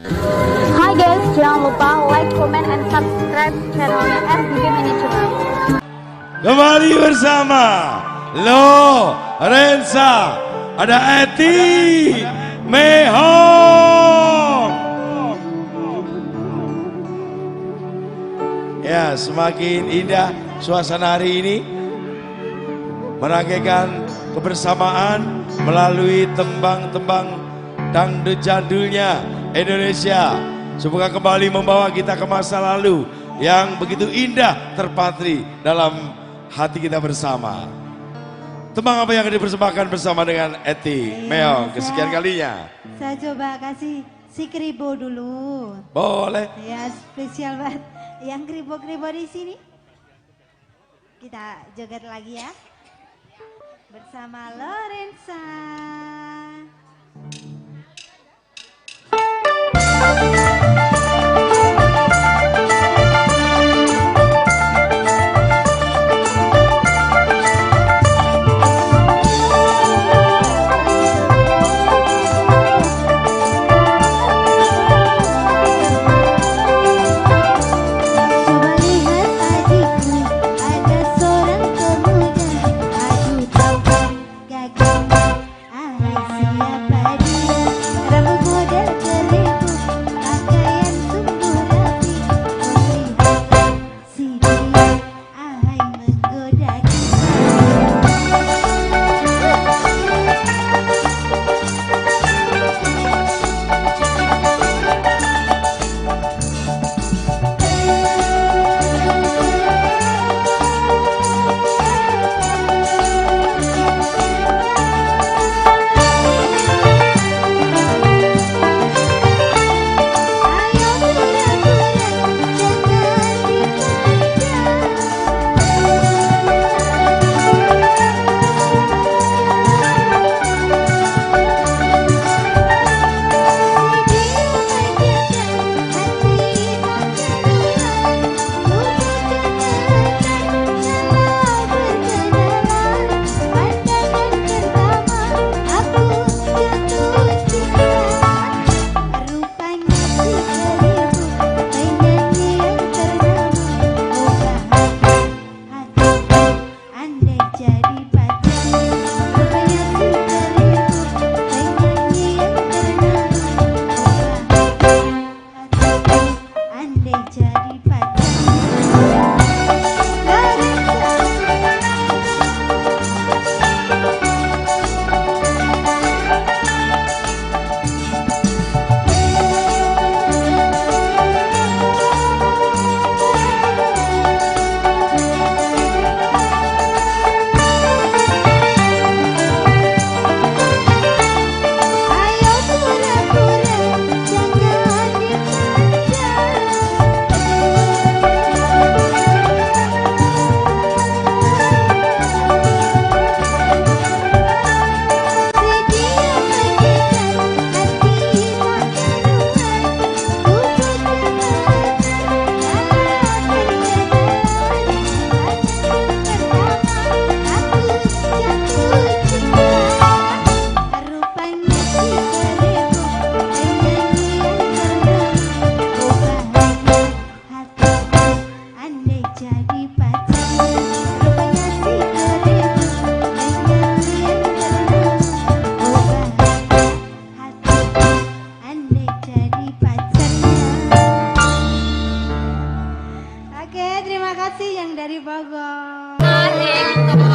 Hai guys, jangan lupa like, comment, and subscribe channelnya FGB Management. Kembali bersama Lorenza, ada Eti Mehong. Ya, semakin indah suasana hari ini, merangkaikan kebersamaan melalui tembang-tembang dangdut jadulnya Indonesia. Semoga kembali membawa kita ke masa lalu yang begitu indah terpatri dalam hati kita bersama. Tembang apa yang akan dipersembahkan bersama dengan Eti Mehong kesekian kalinya? Saya coba kasih si kribo dulu. Boleh. Ya spesial banget. Yang kribo-kribo di sini. Kita joget lagi ya. Bersama Lorenza. Oke, terima kasih yang dari Bogor. Adik,